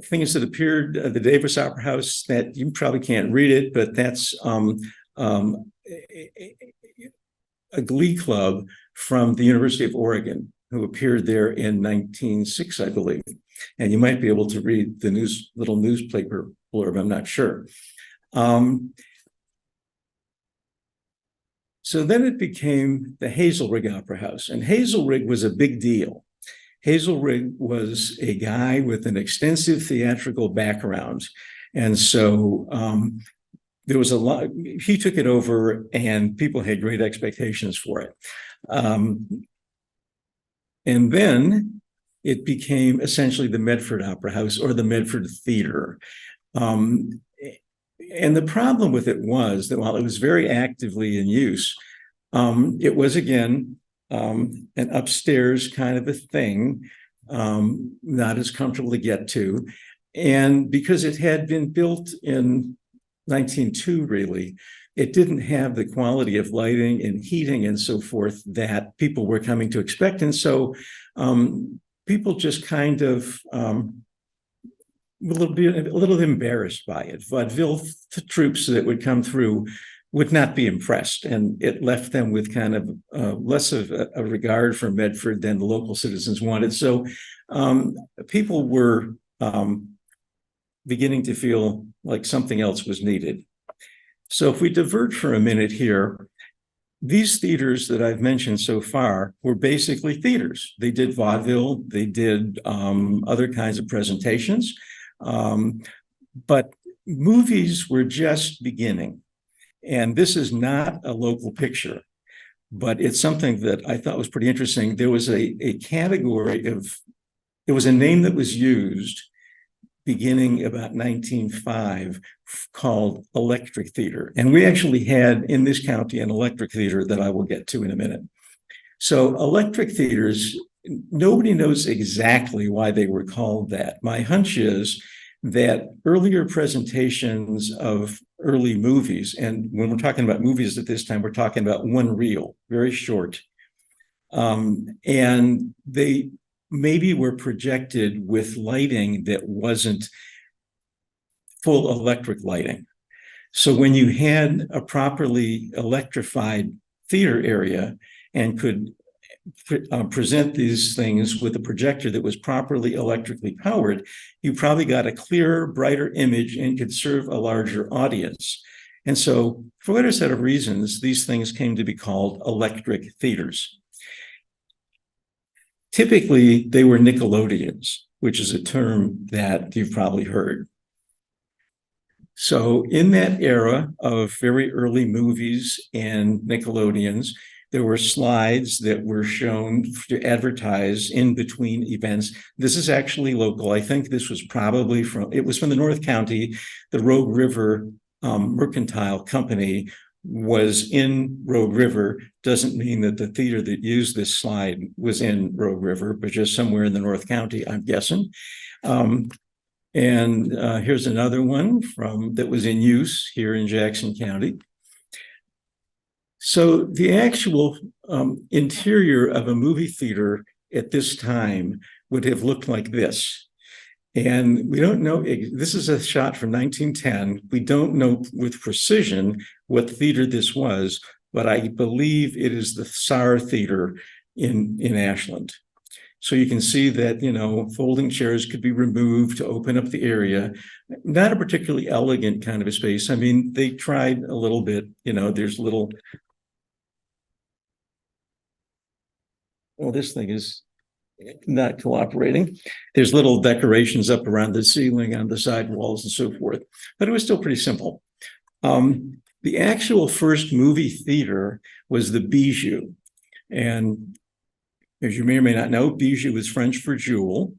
things that appeared at the Davis Opera House that you probably can't read it, but that's a glee club from the University of Oregon who appeared there in 1906, I believe. And you might be able to read the little newspaper blurb, I'm not sure. So then it became the Hazelrig Opera House, and Hazelrig was a big deal. Hazelrig was a guy with an extensive theatrical background. And so there was a lot, he took it over and people had great expectations for it. And then it became essentially the Medford Opera House or the Medford Theater. And the problem with it was that while it was very actively in use, it was, again, an upstairs kind of a thing, not as comfortable to get to. And because it had been built in 1902, really, it didn't have the quality of lighting and heating and so forth that people were coming to expect. And so people just kind of a little embarrassed by it. Vaudeville troops that would come through would not be impressed, and it left them with kind of less of a regard for Medford than the local citizens wanted. So people were beginning to feel like something else was needed. So if we divert for a minute here, these theaters that I've mentioned so far were basically theaters. They did vaudeville, they did other kinds of presentations, but movies were just beginning. And this is not a local picture, but it's something that I thought was pretty interesting. There was a category it was a name that was used beginning about 1905 called electric theater. And we actually had in this county an electric theater that I will get to in a minute. So electric theaters, nobody knows exactly why they were called that. My hunch is that earlier presentations of early movies, and when we're talking about movies at this time, we're talking about one reel, very short. And they maybe were projected with lighting that wasn't full electric lighting. So when you had a properly electrified theater area and could present these things with a projector that was properly electrically powered, you probably got a clearer, brighter image and could serve a larger audience. And so for whatever set of reasons, these things came to be called electric theaters. Typically, they were Nickelodeons, which is a term that you've probably heard. So in that era of very early movies and Nickelodeons, there were slides that were shown to advertise in between events. This is actually local. I think this was probably from the North County. The Rogue River Mercantile Company was in Rogue River. Doesn't mean that the theater that used this slide was in Rogue River, but just somewhere in the North County, I'm guessing. And here's another one that was in use here in Jackson County. So the actual interior of a movie theater at this time would have looked like this. And we don't know, this is a shot from 1910. We don't know with precision what theater this was, but I believe it is the Tsar Theater in Ashland. So you can see that, folding chairs could be removed to open up the area. Not a particularly elegant kind of a space. I mean, they tried a little bit, there's little, well, this thing is not cooperating. There's little decorations up around the ceiling, on the side walls and so forth, but it was still pretty simple. The actual first movie theater was the Bijou. And as you may or may not know, Bijou is French for jewel,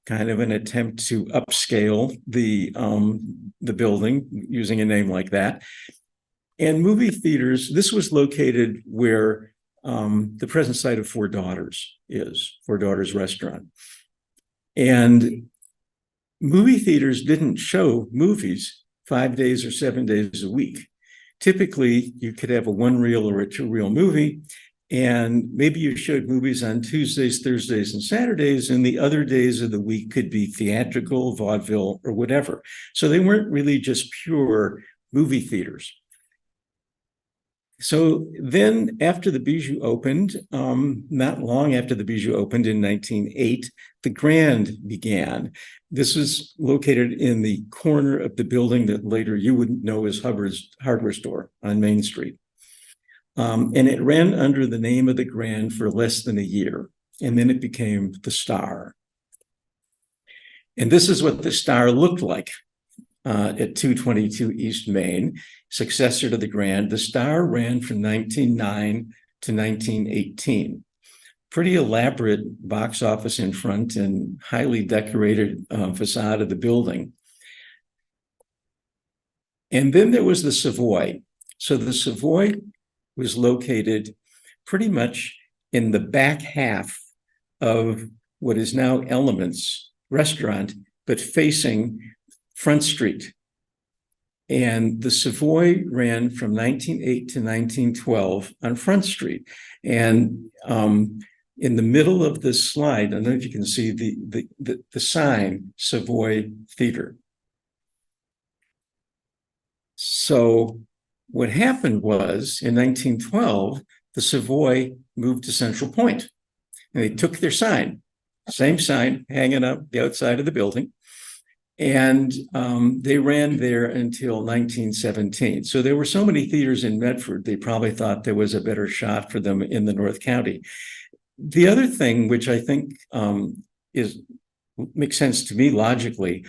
kind of an attempt to upscale the building using a name like that. And movie theaters, this was located where the present site of Four Daughters is, Four Daughters Restaurant. And movie theaters didn't show movies 5 days or 7 days a week. Typically, you could have a one-reel or a two-reel movie, And maybe you showed movies on Tuesdays, Thursdays, and Saturdays, and the other days of the week could be theatrical, vaudeville, or whatever. So they weren't really just pure movie theaters. So then after the Bijou opened, not long after the Bijou opened in 1908, the Grand began. This was located in the corner of the building that later you would know as Hubbard's hardware store on Main Street. And it ran under the name of the Grand for less than a year. And then it became the Star. And this is what the Star looked like at 222 East Main, successor to the Grand. The Star ran from 1909 to 1918. Pretty elaborate box office in front and highly decorated facade of the building. And then there was the Savoy. So the Savoy was located pretty much in the back half of what is now Elements Restaurant, but facing Front Street. And the Savoy ran from 1908 to 1912 on Front Street. And in the middle of this slide, I don't know if you can see the sign, Savoy Theater. So what happened was, in 1912, the Savoy moved to Central Point. And they took their sign, same sign hanging up the outside of the building. And they ran there until 1917. So there were so many theaters in Medford, they probably thought there was a better shot for them in the North County. The other thing, which I think makes sense to me logically,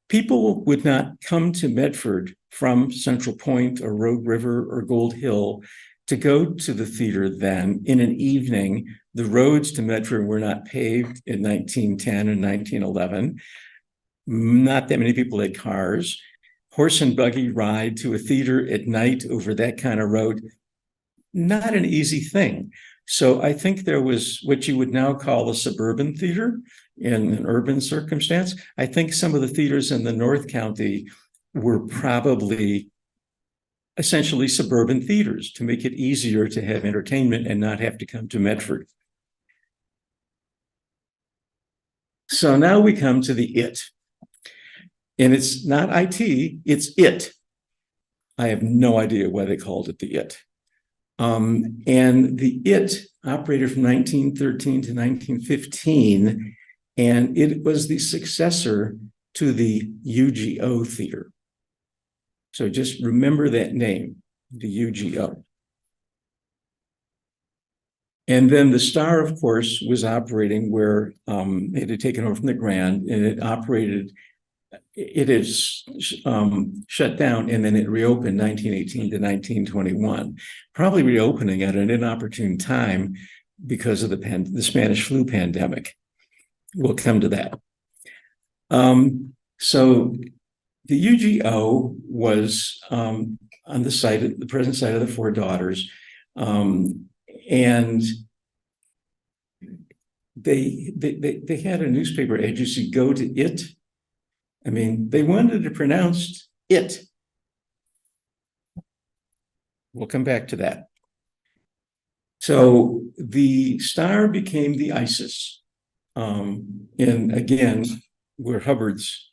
people would not come to Medford from Central Point or Rogue River or Gold Hill to go to the theater then in an evening. The roads to Medford were not paved in 1910 and 1911. Not that many people had cars. Horse and buggy ride to a theater at night over that kind of road, not an easy thing. So I think there was what you would now call a suburban theater in an urban circumstance. I think some of the theaters in the North County were probably essentially suburban theaters to make it easier to have entertainment and not have to come to Medford. So now we come to the IT. And it's not IT, it's IT. I have no idea why they called it the IT. And the IT operated from 1913 to 1915, and it was the successor to the UGO Theater. So just remember that name, the UGO. And then the Star, of course, was operating where it had taken over from the Grand, and it operated. It is shut down, and then it reopened 1918 to 1921, probably reopening at an inopportune time because of the Spanish flu pandemic. We'll come to that. So the UGO was on the site, the present site of the Four Daughters, and they had a newspaper agency go to it. I mean, they wanted to pronounce it. We'll come back to that. So the Star became the ISIS, and again, where Hubbard's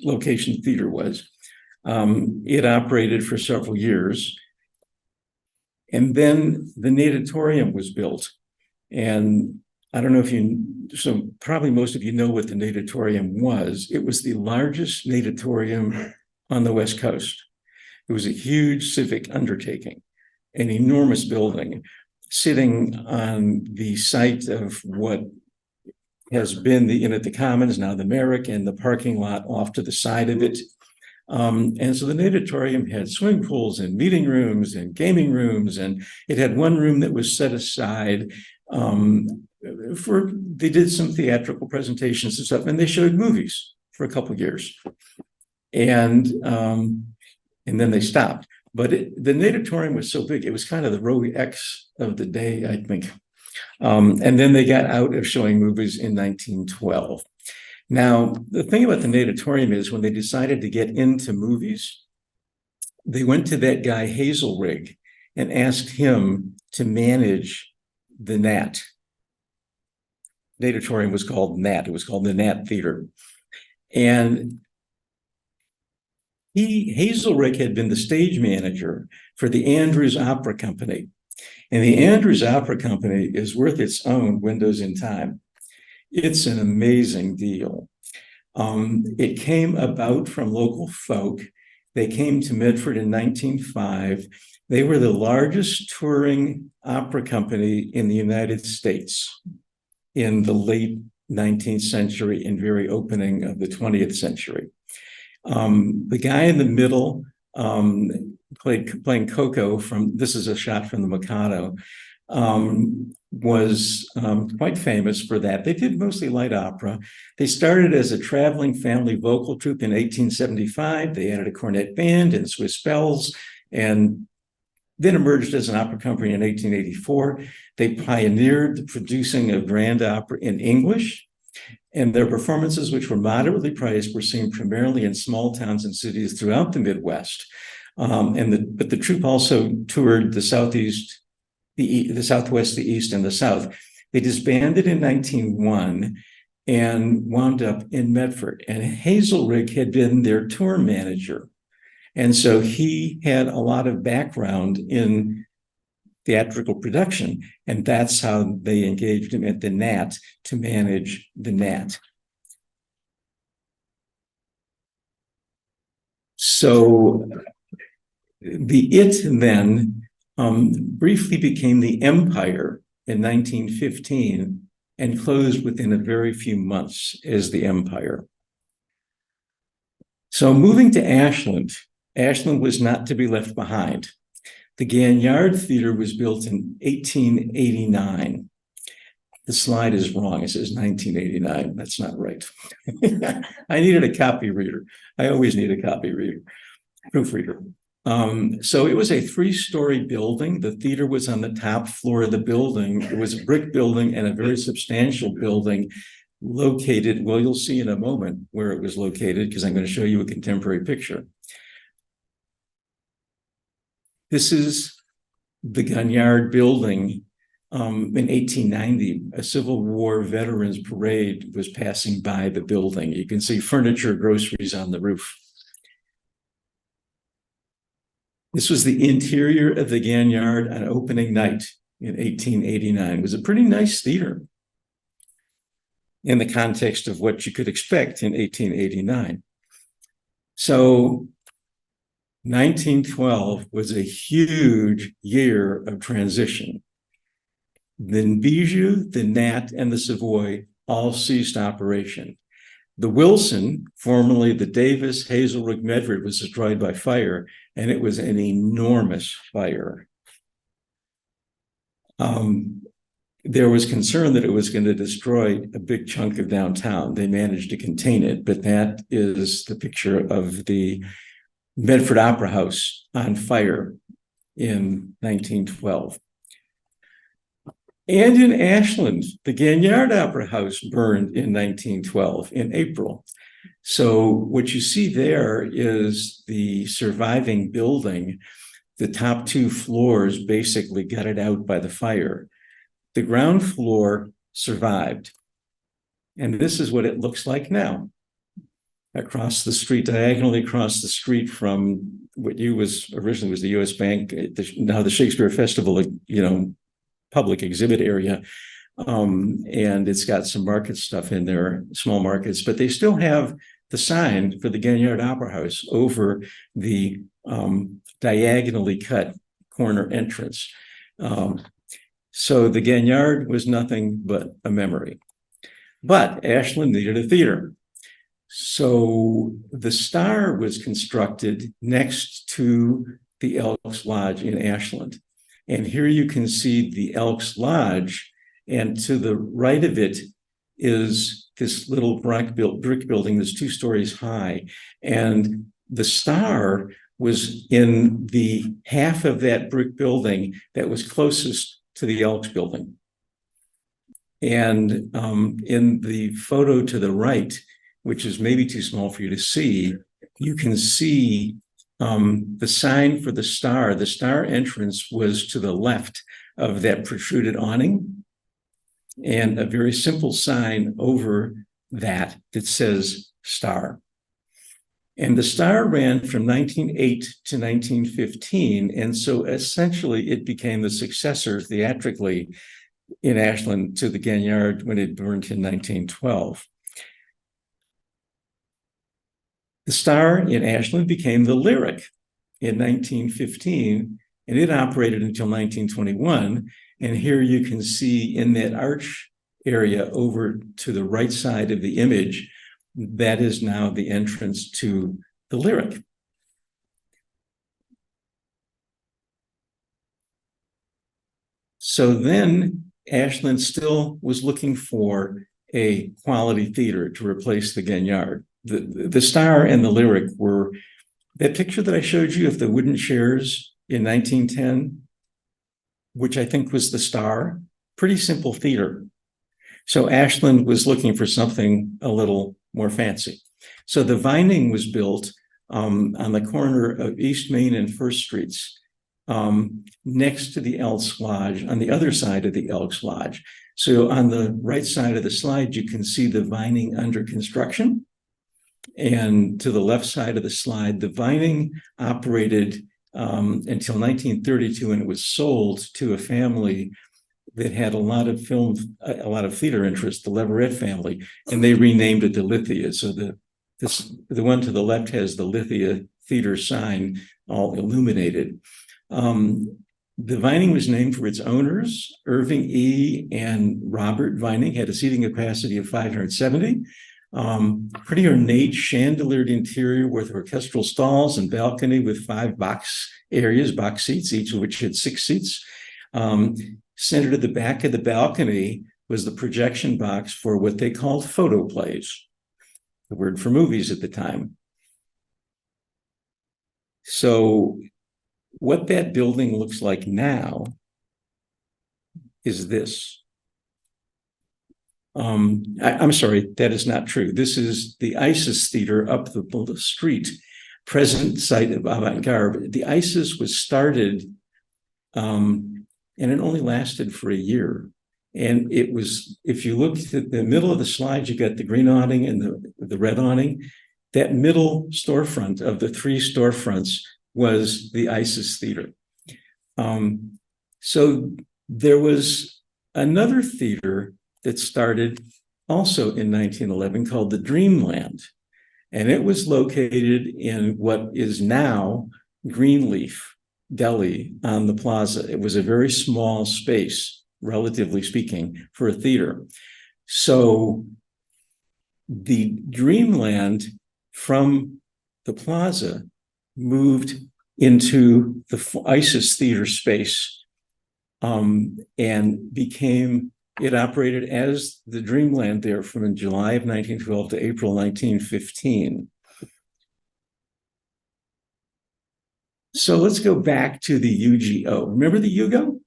location theater was. It operated for several years, and then the natatorium was built. And I don't know if so probably most of you know what the natatorium was. It was the largest natatorium on the West Coast. It was a huge civic undertaking, an enormous building sitting on the site of what has been the Inn at the Commons, now the Merrick, and the parking lot off to the side of it. And so the natatorium had swimming pools and meeting rooms and gaming rooms, and it had one room that was set aside they did some theatrical presentations and stuff, and they showed movies for a couple of years, and then they stopped. But the natatorium was so big; it was kind of the Rogue X of the day, I think. And then they got out of showing movies in 1912. Now, the thing about the natatorium is when they decided to get into movies, they went to that guy Hazelrig and asked him to manage the Nat. Natatorium was called Nat. It was called the Nat Theater. And Hazelrig had been the stage manager for the Andrews Opera Company. And the Andrews Opera Company is worth its own windows in time. It's an amazing deal. It came about from local folk. They came to Medford in 1905. They were the largest touring opera company in the United States in the late 19th century and very opening of the 20th century. The guy in the middle playing Coco this is a shot from the Mikado, was quite famous for that. They did mostly light opera. They started as a traveling family vocal troupe in 1875. They added a cornet band and Swiss bells, and then emerged as an opera company in 1884. They pioneered the producing of grand opera in English, and their performances, which were moderately priced, were seen primarily in small towns and cities throughout the Midwest. But the troupe also toured the Southeast, the Southwest, the East, and the South. They disbanded in 1901 and wound up in Medford. And Hazelrig had been their tour manager. And so he had a lot of background in theatrical production, and that's how they engaged him at the Nat to manage the Nat. So the It then briefly became the Empire in 1915 and closed within a very few months as the Empire. So moving to Ashland, Ashland was not to be left behind. The Ganyard Theater was built in 1889. The slide is wrong. It says 1989. That's not right. I needed a copy reader. I always need a copy reader, proofreader. So it was a 3-story building. The theater was on the top floor of the building. It was a brick building and a very substantial building located, well, you'll see in a moment where it was located because I'm going to show you a contemporary picture. This is the Ganyard building. In 1890, a Civil War veterans parade was passing by the building. You can see furniture, groceries on the roof. This was the interior of the Ganyard on opening night in 1889. It was a pretty nice theater in the context of what you could expect in 1889. So 1912 was a huge year of transition. The Bijou, the Nat, and the Savoy all ceased operation. The Wilson, formerly the Davis Hazelrig Medford, was destroyed by fire, and it was an enormous fire. There was concern that it was going to destroy a big chunk of downtown. They managed to contain it, but that is the picture of the Medford Opera House on fire in 1912. And in Ashland, the Ganyard Opera House burned in 1912 in April. So what you see there is the surviving building. The top 2 floors basically gutted out by the fire. The ground floor survived. And this is what it looks like now. Across the street, diagonally across the street from what originally was the U.S. Bank, now the Shakespeare Festival, public exhibit area. And it's got some market stuff in there, small markets, but they still have the sign for the Ganyard Opera House over the diagonally cut corner entrance. So the Ganyard was nothing but a memory. But Ashland needed a theater. So the Star was constructed next to the Elks Lodge in Ashland. And here you can see the Elks Lodge, and to the right of it is this little brick building that's 2 stories high. And the Star was in the half of that brick building that was closest to the Elks building. And in the photo to the right, which is maybe too small for you to see, you can see the sign for the Star. The Star entrance was to the left of that protruded awning and a very simple sign over that says Star. And the Star ran from 1908 to 1915. And so essentially it became the successor theatrically in Ashland to the Gagnard when it burned in 1912. The Star in Ashland became the Lyric in 1915, and it operated until 1921. And here you can see in that arch area over to the right side of the image, that is now the entrance to the Lyric. So then Ashland still was looking for a quality theater to replace the Gagnard. The Star and the Lyric were, that picture that I showed you of the wooden chairs in 1910, which I think was the Star, pretty simple theater. So Ashland was looking for something a little more fancy. So the Vining was built on the corner of East Main and First Streets, next to the Elks Lodge, on the other side of the Elks Lodge. So on the right side of the slide, you can see the Vining under construction. And to the left side of the slide, the Vining operated until 1932, and it was sold to a family that had a lot of theater interest, the Leverett family, and they renamed it the Lithia. So the one to the left has the Lithia Theater sign all illuminated. The Vining was named for its owners. Irving E. and Robert Vining had a seating capacity of 570. Pretty ornate chandeliered interior with orchestral stalls and balcony with 5 box seats, each of which had 6 seats. Centered at the back of the balcony was the projection box for what they called photoplays, the word for movies at the time. So what that building looks like now is this. I'm sorry, that is not true. This is the Isis Theater up the street, present site of Avant-Garde. The Isis was started, and it only lasted for a year. And it was, if you look at the middle of the slide, you got the green awning and the red awning. That middle storefront of the 3 storefronts was the Isis Theater. So there was another theater that started also in 1911 called the Dreamland. And it was located in what is now Greenleaf Deli on the plaza. It was a very small space, relatively speaking, for a theater. So the Dreamland from the plaza moved into the Isis Theater space and became, it operated as the Dreamland there from July of 1912 to April 1915. So let's go back to the UGO. Remember the UGO?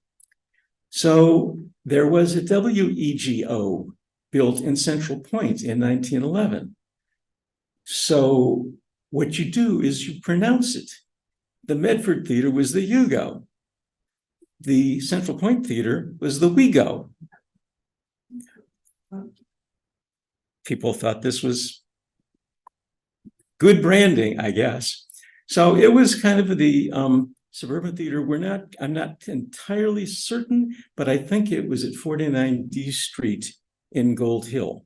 So there was a WEGO built in Central Point in 1911. So what you do is you pronounce it. The Medford Theater was the UGO. The Central Point Theater was the WEGO. People thought this was good branding, I guess. So it was kind of the suburban theater. I'm not entirely certain, but I think it was at 49 D Street in Gold Hill.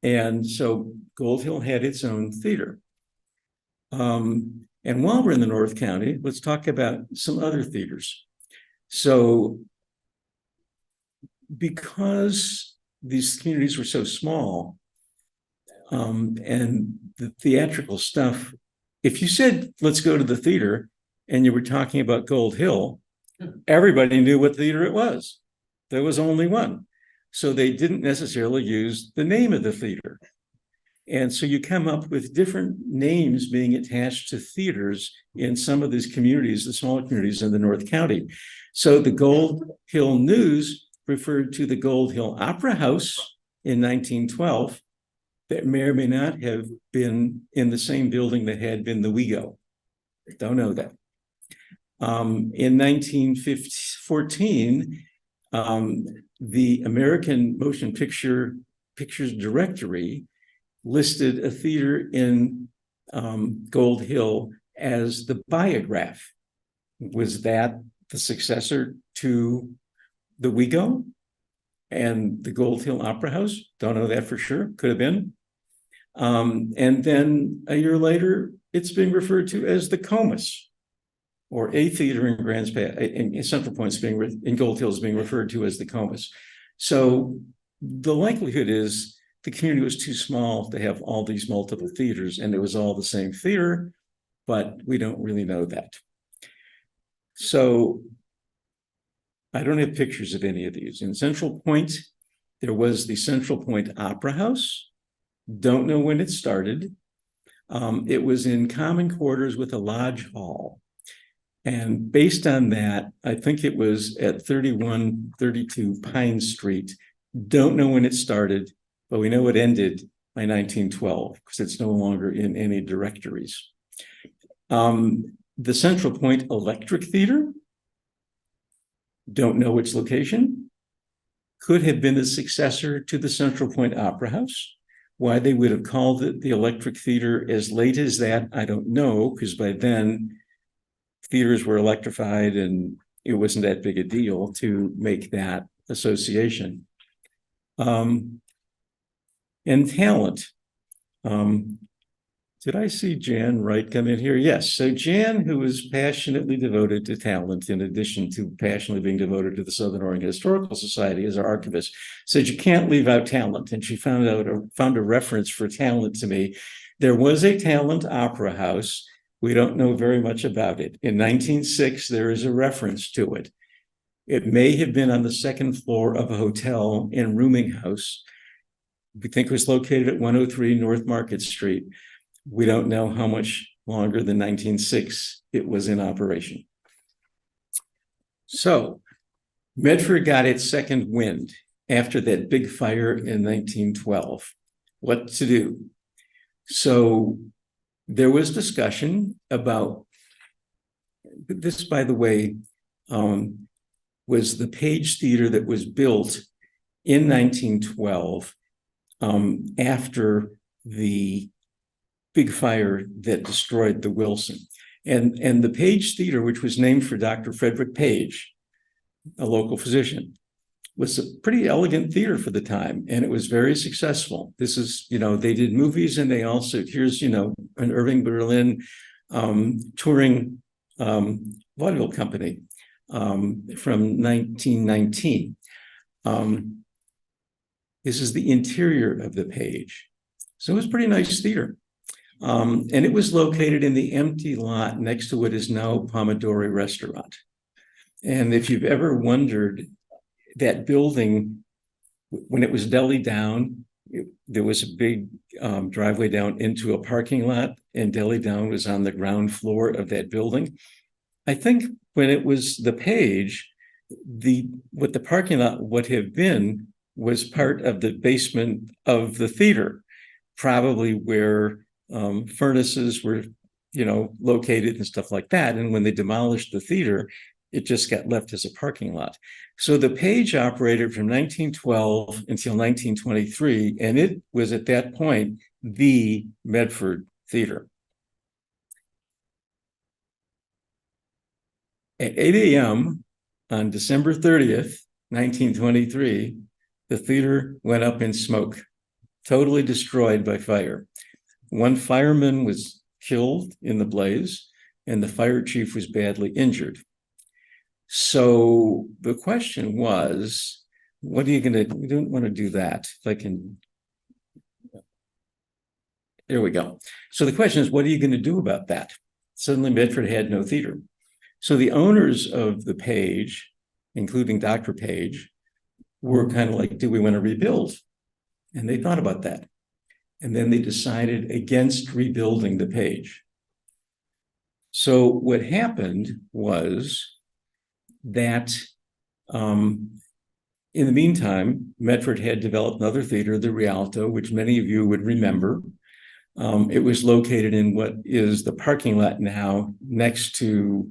And so Gold Hill had its own theater. And while we're in the North County, let's talk about some other theaters. So because these communities were so small, and the theatrical stuff, if you said, let's go to the theater, and you were talking about Gold Hill, everybody knew what theater it was. There was only one. So they didn't necessarily use the name of the theater. And so you come up with different names being attached to theaters in some of these communities, the smaller communities in the North County. So the Gold Hill News referred to the Gold Hill Opera House in 1912 that may or may not have been in the same building that had been the WEGO. Don't know that. In 1914, the American Motion Pictures Directory listed a theater in Gold Hill as the Biograph. Was that the successor to the WeGo and the Gold Hill Opera House? Don't know that for sure. Could have been. And then a year later, it's being referred to as the Comus, or a theater in Grants Pass, in Central Point, in Gold Hill is being referred to as the Comus. So the likelihood is the community was too small to have all these multiple theaters, and it was all the same theater, but we don't really know that. So I don't have pictures of any of these. In Central Point, there was the Central Point Opera House. Don't know when it started. It was in common quarters with a lodge hall. And based on that, I think it was at 3132 Pine Street. Don't know when it started, but we know it ended by 1912 because it's no longer in any directories. The Central Point Electric Theater, don't know its location, could have been the successor to the Central Point Opera House. Why they would have called it the Electric Theater as late as that, I don't know, because by then theaters were electrified and it wasn't that big a deal to make that association. And talent. Did I see Jan Wright come in here? Yes. So Jan, who is passionately devoted to talent, in addition to passionately being devoted to the Southern Oregon Historical Society as our archivist, said you can't leave out talent. And she found a reference for talent to me. There was a talent opera house. We don't know very much about it. In 1906, there is a reference to it. It may have been on the second floor of a hotel in Rooming House. We think it was located at 103 North Market Street. We don't know how much longer than 1906 it was in operation. So Medford got its second wind after that big fire in 1912. What to do? So there was discussion about this, by the way, was the Page Theater that was built in 1912 after the big fire that destroyed the Wilson. And the Page Theater, which was named for Dr. Frederick Page, a local physician, was a pretty elegant theater for the time, and it was very successful. This is, they did movies, and they also, here's, an Irving Berlin touring vaudeville company from 1919. This is the interior of the Page. So it was a pretty nice theater. And it was located in the empty lot next to what is now Pomodori Restaurant. And if you've ever wondered, that building, when it was deli down, there was a big driveway down into a parking lot, and deli down was on the ground floor of that building. I think when it was the Page, what the parking lot would have been was part of the basement of the theater, probably where furnaces were, located and stuff like that. And when they demolished the theater, it just got left as a parking lot. So the Page operated from 1912 until 1923, and it was at that point the Medford Theater. At 8 a.m. on December 30th, 1923, the theater went up in smoke, totally destroyed by fire. One fireman was killed in the blaze, and the fire chief was badly injured. So the question was, what are you going to, we don't want to do that. If I can, there we go. So the question is, what are you going to do about that? Suddenly Medford had no theater. So the owners of the Page, including Dr. Page, were kind of like, do we want to rebuild? And they thought about that. And then they decided against rebuilding the Page. So what happened was that in the meantime, Medford had developed another theater, the Rialto, which many of you would remember. It was located in what is the parking lot now next to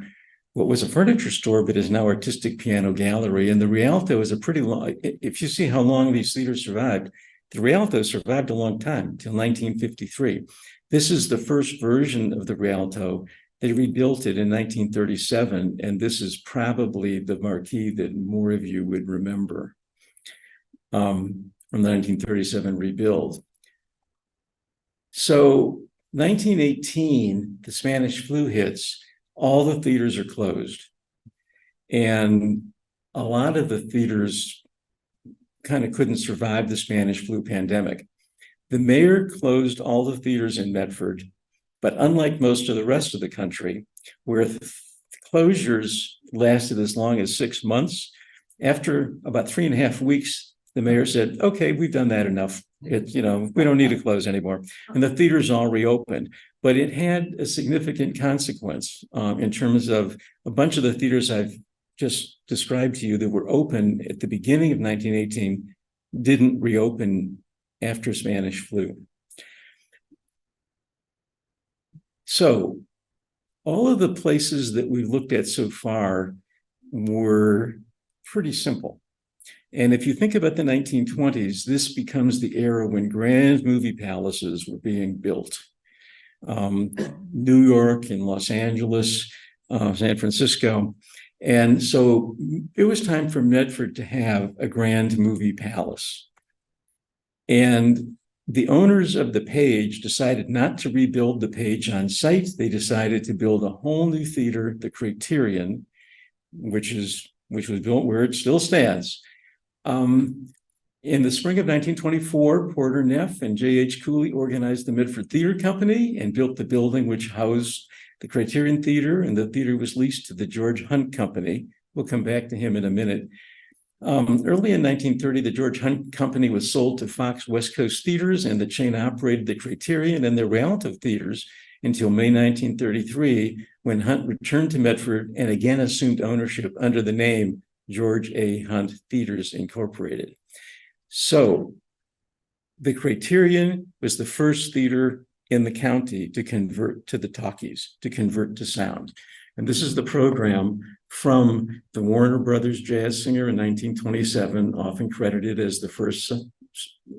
what was a furniture store, but is now Artistic Piano Gallery. And the Rialto is a pretty long, if you see how long these theaters survived, the Rialto survived a long time, till 1953. This is the first version of the Rialto. They rebuilt it in 1937, and this is probably the marquee that more of you would remember from the 1937 rebuild. So 1918, the Spanish flu hits, all the theaters are closed. And a lot of the theaters kind of couldn't survive the Spanish flu pandemic. The mayor closed all the theaters in Medford, but unlike most of the rest of the country, where closures lasted as long as 6 months, after about 3.5 weeks, the mayor said, okay, we've done that enough. We don't need to close anymore. And the theaters all reopened. But it had a significant consequence in terms of a bunch of the theaters I've just described to you that were open at the beginning of 1918 didn't reopen after Spanish flu. So all of the places that we've looked at so far were pretty simple. And if you think about the 1920s, this becomes the era when grand movie palaces were being built. New York and Los Angeles, San Francisco. And so it was time for Medford to have a grand movie palace. And the owners of the Page decided not to rebuild the Page on site. They decided to build a whole new theater, the Craterian, which was built where it still stands. In the spring of 1924, Porter Neff and J.H. Cooley organized the Medford Theater Company and built the building which housed the Craterian Theater, and the theater was leased to the George Hunt Company. We'll come back to him in a minute. Early in 1930, the George Hunt Company was sold to Fox West Coast Theaters, and the chain operated the Craterian and the Rialto theaters until May 1933, when Hunt returned to Medford and again assumed ownership under the name George A. Hunt Theaters Incorporated. So the Craterian was the first theater in the county to convert to the talkies, to convert to sound. And this is the program from the Warner Brothers Jazz Singer in 1927, often credited as the first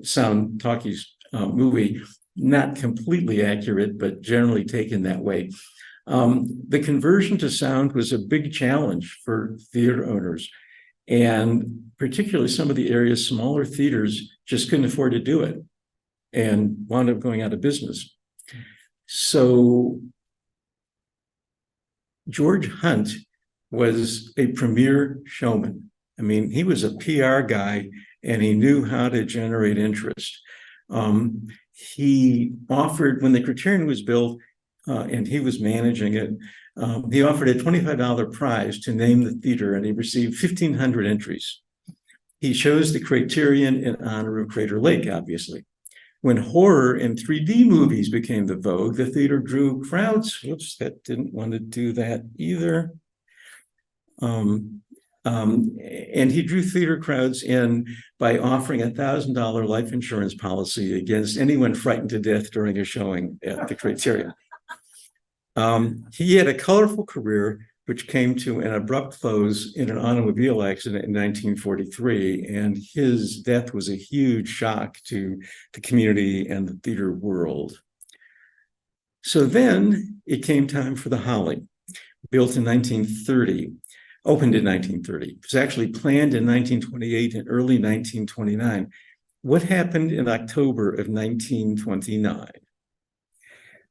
sound talkies movie. Not completely accurate, but generally taken that way. The conversion to sound was a big challenge for theater owners. And particularly some of the area's smaller theaters just couldn't afford to do it and wound up going out of business. So George Hunt was a premier showman. I mean, he was a PR guy and he knew how to generate interest. He offered, when the Craterian was built and he was managing it, he offered a $25 prize to name the theater, and he received 1,500 entries. He chose the Craterian in honor of Crater Lake, obviously. When horror and 3D movies became the vogue, the theater drew crowds. Whoops, that didn't want to do that either. And he drew theater crowds in by offering a $1,000 life insurance policy against anyone frightened to death during a showing at the Craterian. He had a colorful career, which came to an abrupt close in an automobile accident in 1943, and his death was a huge shock to the community and the theater world. So then it came time for the Holly, built in 1930, opened in 1930. It was actually planned in 1928 and early 1929. What happened in October of 1929?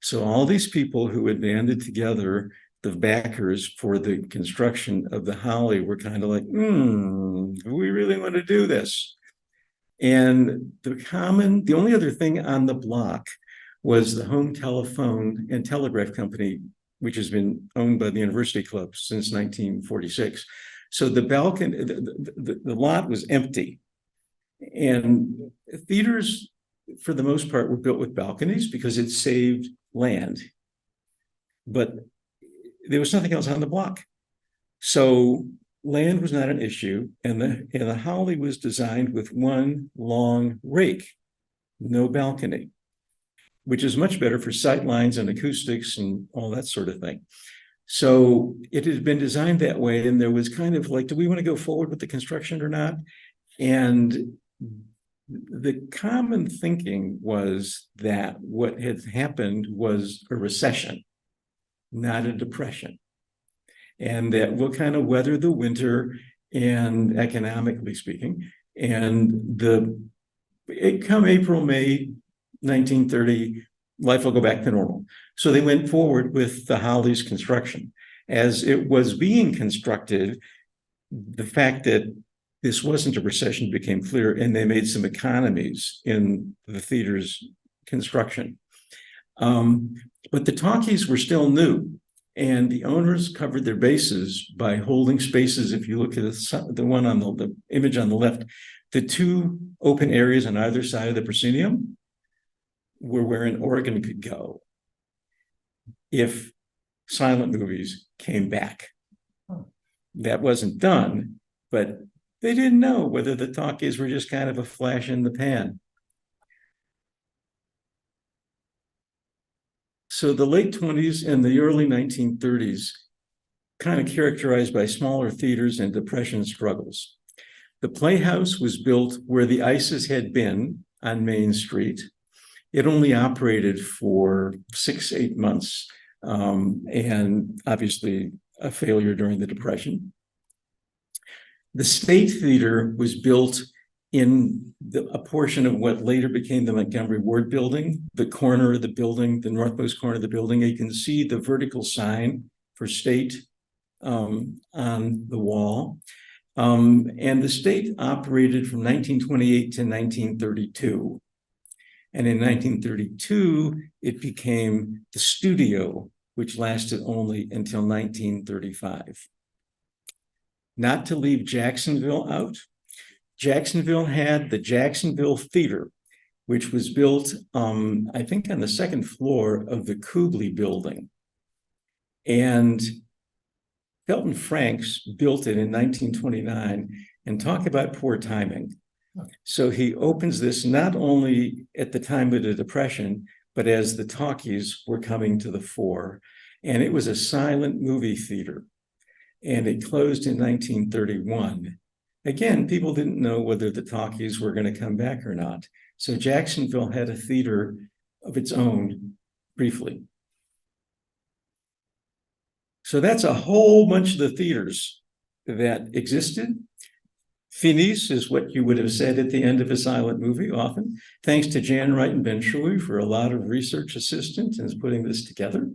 So all these people who had banded together, the backers for the construction of the Holly, were kind of like, do we really want to do this? And the only other thing on the block was the Home Telephone and Telegraph Company, which has been owned by the University Club since 1946. So the balcony, the lot was empty. And theaters, for the most part, were built with balconies because it saved land. But there was nothing else on the block. So land was not an issue. And the Holly was designed with one long rake, no balcony, which is much better for sight lines and acoustics and all that sort of thing. So it had been designed that way, and there was kind of like, do we want to go forward with the construction or not? And the common thinking was that what had happened was a recession, not a depression, and that we'll kind of weather the winter, and economically speaking, and it come April, May 1930, life will go back to normal. So they went forward with the Holly's construction. As it was being constructed, the fact that this wasn't a recession became clear, and they made some economies in the theater's construction. But the talkies were still new, and the owners covered their bases by holding spaces. If you look at the one on the image on the left, the two open areas on either side of the proscenium were where an organ could go if silent movies came back. That wasn't done, but they didn't know whether the talkies were just kind of a flash in the pan. So the late 20s and the early 1930s, kind of characterized by smaller theaters and depression struggles. The Playhouse was built where the Ices had been on Main Street. It only operated for 6-8 months, and obviously a failure during the Depression. The State Theater was built in a portion of what later became the Montgomery Ward building, the corner of the building, the northwest corner of the building. You can see the vertical sign for State on the wall. And the State operated from 1928 to 1932. And in 1932, it became the Studio, which lasted only until 1935. Not to leave Jacksonville out, Jacksonville had the Jacksonville Theater, which was built, I think, on the second floor of the Kubley building. And Felton Franks built it in 1929, and talk about poor timing. So he opens this not only at the time of the Depression, but as the talkies were coming to the fore. And it was a silent movie theater, and it closed in 1931. Again, people didn't know whether the talkies were going to come back or not. So Jacksonville had a theater of its own briefly. So that's a whole bunch of the theaters that existed. Finis is what you would have said at the end of a silent movie often. Thanks to Jan Wright and Ben Shui for a lot of research assistance in putting this together.